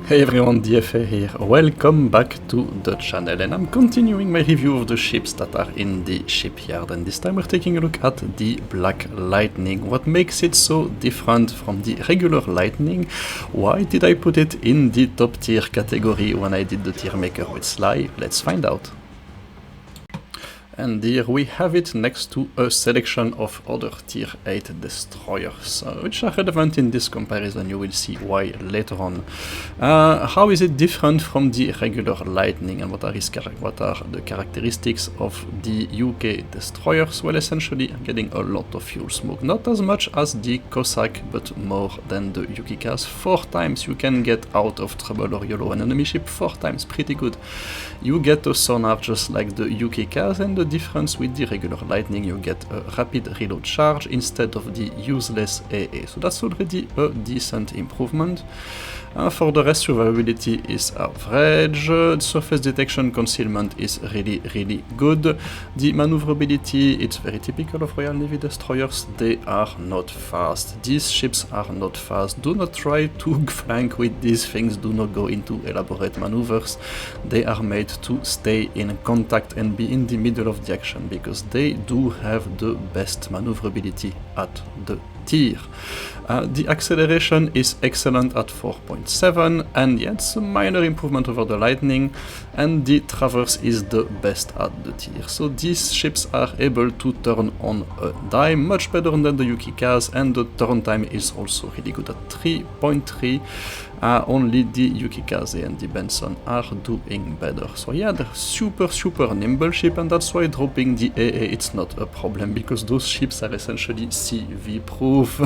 Hey everyone, DFA here. Welcome back to the channel, and I'm continuing my review of the ships that are in the shipyard, and this time we're taking a look at the Black Lightning. What makes it so different from the regular Lightning? Why did I put it in the top tier category when I did the tier maker with Sly? Let's find out. And here we have it next to a selection of other tier 8 destroyers, which are relevant in this comparison. You will see why later on. How is it different from the regular Lightning, and what are the characteristics of the UK destroyers? Well, essentially getting a lot of fuel smoke. Not as much as the Cossack, but more than the Yukikas. 4 times you can get out of trouble or YOLO an enemy ship, 4 times, pretty good. You get a sonar just like the Yukikas, and the difference with the regular Lightning, you get a rapid reload charge instead of the useless AA, so that's already a decent improvement. For the rest, survivability is average, surface detection concealment is really good. The maneuverability, it's very typical of Royal Navy destroyers, they are not fast. These ships are not fast. Do not try to flank with these things, do not go into elaborate maneuvers. They are made to stay in contact and be in the middle of the action, because they do have the best maneuverability at the tier. The acceleration is excellent at 4.7, and yeah, it's a minor improvement over the Lightning, and the traverse is the best at the tier. So these ships are able to turn on a dime, much better than the Yukikas, and the turn time is also really good at 3.3. Only the Yukikaze and the Benson are doing better. So yeah, they're super nimble ship, and that's why dropping the AA it's not a problem, because those ships are essentially CV proof.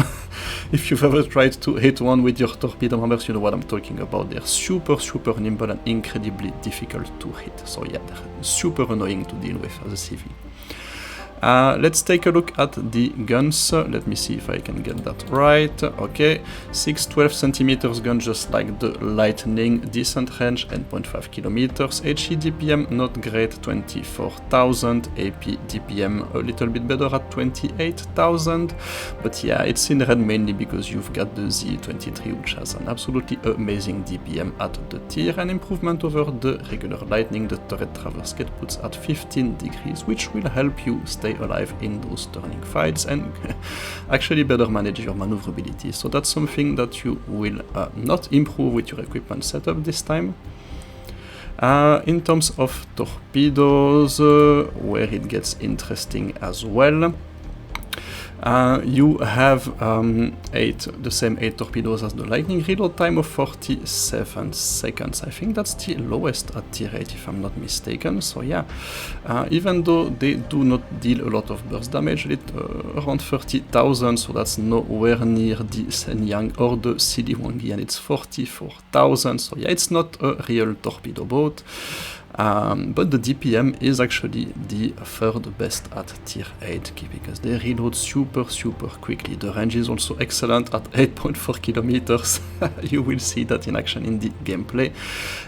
If you've ever tried to hit one with your torpedo members, you know what I'm talking about. They're super nimble and incredibly difficult to hit. So yeah, they're super annoying to deal with as a CV. Let's take a look at the guns. Let me see if I can get that right. Okay, 6-12 centimeters gun, just like the Lightning, decent range, 10.5 kilometers. HE DPM not great, 24,000. AP DPM a little bit better at 28,000. But yeah, it's in red mainly because you've got the Z23, which has an absolutely amazing DPM at the tier, an improvement over the regular Lightning. The turret traverse get puts at 15 degrees, which will help you stay alive in those turning fights and actually better manage your maneuverability. So that's something that you will not improve with your equipment setup this time. In terms of torpedoes, where it gets interesting as well. You have the same 8 torpedoes as the Lightning, reload time of 47 seconds. I think that's the lowest at tier 8 if I'm not mistaken. So yeah, even though they do not deal a lot of burst damage, around 30,000, so that's nowhere near the Shenyang or the Siliwangi, and it's 44,000, so yeah, it's not a real torpedo boat. But the DPM is actually the third best at tier 8 because they reload super quickly. The range is also excellent at 8.4 kilometers. You will see that in action in the gameplay.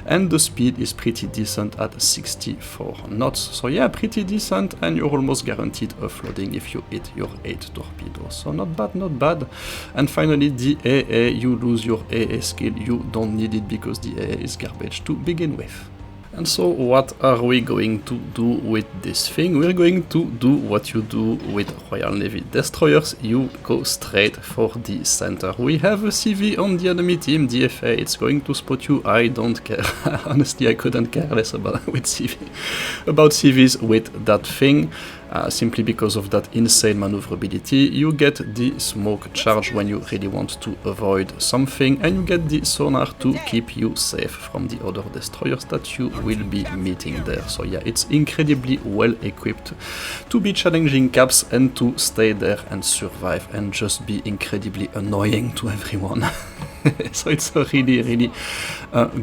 And the speed is pretty decent at 64 knots. So yeah, pretty decent, and you're almost guaranteed a flooding if you hit your 8 torpedoes. So not bad. And finally, the AA, you lose your AA skill. You don't need it because the AA is garbage to begin with. And so what are we going to do with this thing? We're going to do what you do with Royal Navy destroyers. You go straight for the center. We have a CV on the enemy team, DFA. It's going to spot you. I don't care. Honestly, I couldn't care less about CVs with that thing. Simply because of that insane maneuverability. You get the smoke charge when you really want to avoid something, and you get the sonar to keep you safe from the other destroyers that you will be meeting there. So yeah, it's incredibly well equipped to be challenging caps and to stay there and survive and just be incredibly annoying to everyone. So it's a really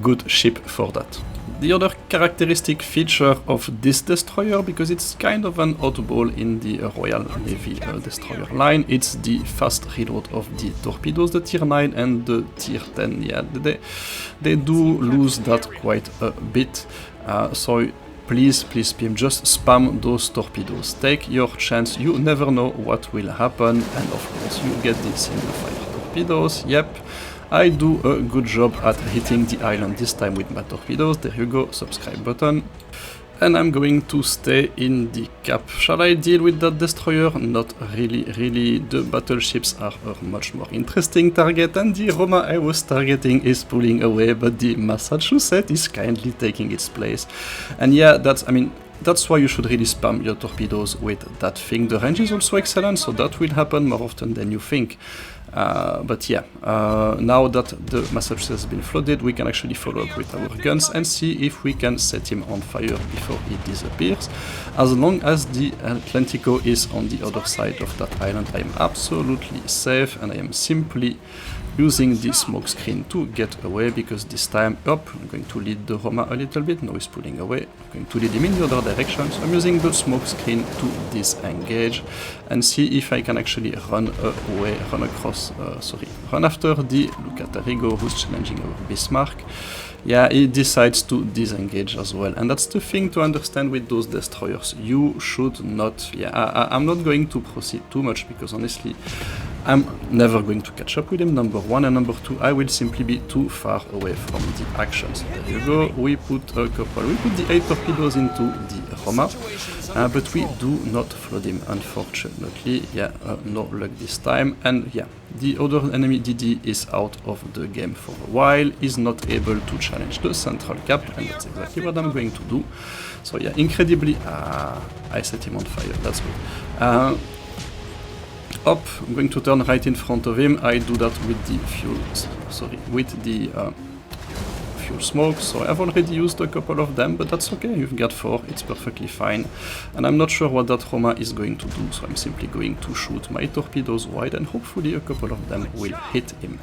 good ship for that. The other characteristic feature of this destroyer, because it's kind of an oddball in the Royal Navy destroyer line, it's the fast reload of the torpedoes, the tier 9 and the tier 10. Yeah, they do lose that quite a bit. So please PM, just spam those torpedoes. Take your chance, you never know what will happen, and of course you get the single fire torpedoes. Yep. I do a good job at hitting the island this time with my torpedoes. There you go, subscribe button. And I'm going to stay in the cap. Shall I deal with that destroyer? Not really. The battleships are a much more interesting target, and the Roma I was targeting is pulling away, but the Massachusetts is kindly taking its place. And yeah, that's why you should really spam your torpedoes with that thing. The range is also excellent, so that will happen more often than you think. But yeah, now that the Massachusetts has been flooded, we can actually follow up with our guns and see if we can set him on fire before he disappears. As long as the Atlantico is on the other side of that island, I am absolutely safe, and I am simply using the smoke screen to get away, because this time I'm going to lead the Roma a little bit. Now he's pulling away. I'm going to lead him in the other direction, so I'm using the smoke screen to disengage and see if I can actually run after the Lucatarigo, who's challenging our Bismarck. Yeah, he decides to disengage as well, and that's the thing to understand with those destroyers. You should not, I'm not going to proceed too much, because honestly, I'm never going to catch up with him, number one, and number two, I will simply be too far away from the action. So there you go, we put the 8 torpedoes into the Roma, but we do not flood him, unfortunately. Yeah, no luck this time, and yeah, the other enemy DD is out of the game for a while, is not able to challenge the central cap, and that's exactly what I'm going to do. So yeah, incredibly, I set him on fire, that's good. Up, I'm going to turn right in front of him. I do that with the fuel smoke, so I've already used a couple of them, but that's okay, you've got 4, it's perfectly fine. And I'm not sure what that Roma is going to do, so I'm simply going to shoot my torpedoes wide, and hopefully a couple of them will hit him.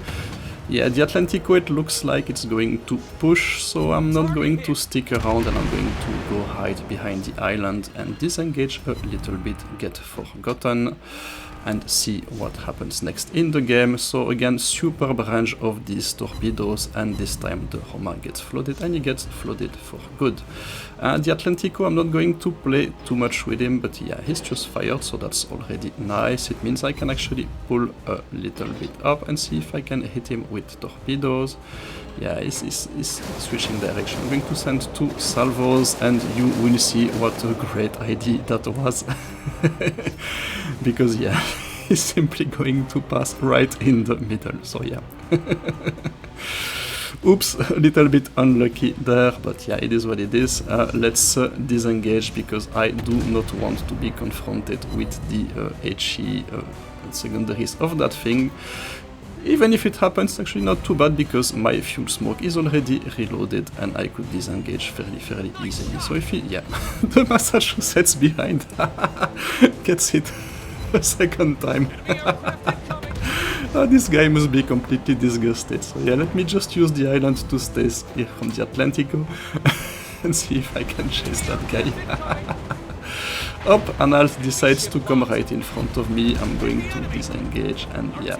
Yeah, the Atlantico, it looks like it's going to push, so I'm not going to stick around, and I'm going to go hide behind the island and disengage a little bit, get forgotten, and see what happens next in the game. So again, superb range of these torpedoes, and this time the Roma gets flooded, and he gets flooded for good. The Atlantico, I'm not going to play too much with him, but yeah, he's just fired, so that's already nice. It means I can actually pull a little bit up and see if I can hit him with torpedoes. Yeah, he's switching direction. I'm going to send 2 salvos, and you will see what a great idea that was. Because yeah, he's simply going to pass right in the middle, so yeah. Oops, a little bit unlucky there, but yeah, it is what it is. Let's disengage, because I do not want to be confronted with the HE secondaries of that thing. Even if it happens, actually not too bad, because my fuel smoke is already reloaded and I could disengage fairly easily. So if he, yeah, the Massachusetts behind gets hit a second time. This guy must be completely disgusted. So yeah, let me just use the island to stay clear from the Atlantico and see if I can chase that guy. Up, and Alf decides to come right in front of me. I'm going to disengage and yeah,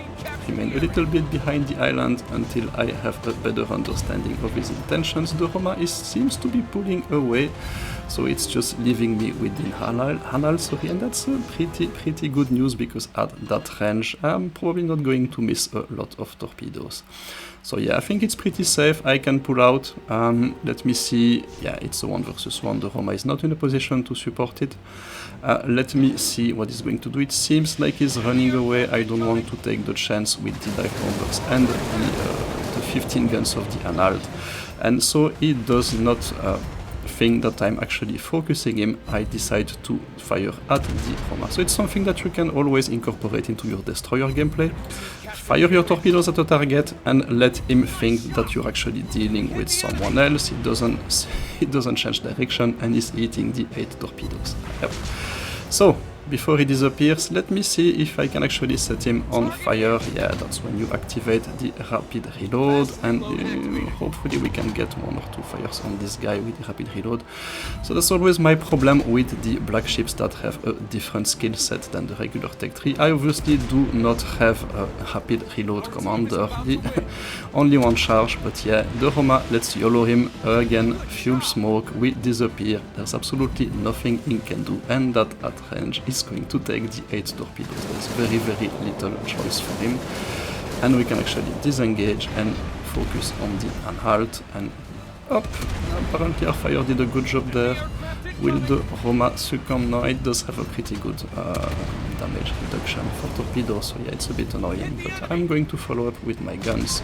remain a little bit behind the island until I have a better understanding of his intentions. The Roma seems to be pulling away, so it's just leaving me within Hanal, sorry, and that's pretty good news, because at that range I'm probably not going to miss a lot of torpedoes. So yeah, I think it's pretty safe. I can pull out. Let me see. Yeah, it's a 1 versus 1. The Roma is not in a position to support it. Let me see what he's going to do. It seems like he's running away. I don't want to take the chance with the dive bombers and the 15 guns of the Anhalt. And so he does not think that I'm actually focusing him. I decide to fire at the Roma. So it's something that you can always incorporate into your destroyer gameplay. Fire your torpedoes at a target and let him think that you're actually dealing with someone else. It doesn't change direction, and he's eating the 8 torpedoes. Yep. So before he disappears, let me see if I can actually set him on fire. Yeah, that's when you activate the rapid reload, and hopefully we can get 1 or 2 fires on this guy with the rapid reload. So that's always my problem with the black ships that have a different skill set than the regular Tech 3. I obviously do not have a rapid reload commander, only 1 charge, but yeah, the Roma, let's YOLO him again, fuel smoke, we disappear, there's absolutely nothing he can do, and that at range is going to take the 8 torpedoes. There's very little choice for him. and we can actually disengage and focus on the Anhalt and up. Apparently our fire did a good job there. Will the Roma succumb? No, it does have a pretty good damage reduction for torpedo, so yeah, it's a bit annoying, but I'm going to follow up with my guns,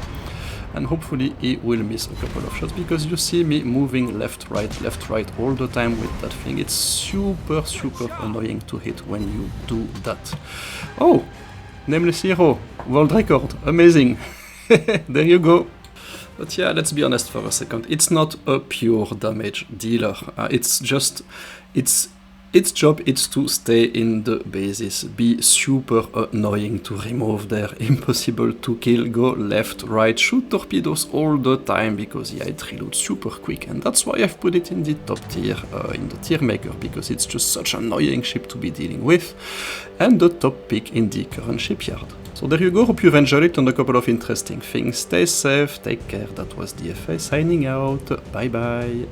and hopefully he will miss a couple of shots, because you see me moving left, right all the time with that thing. It's super annoying to hit when you do that. Oh! Nameless Hero, world record, amazing! There you go! But yeah, let's be honest for a second, it's not a pure damage dealer. It's just, its job is to stay in the bases, be super annoying to remove there, impossible to kill, go left, right, shoot torpedoes all the time, because yeah, it reloads super quick, and that's why I've put it in the top tier, in the tier maker, because it's just such an annoying ship to be dealing with, and the top pick in the current shipyard. So there you go, hope you've enjoyed it, and a couple of interesting things. Stay safe, take care, that was DFA signing out, bye bye.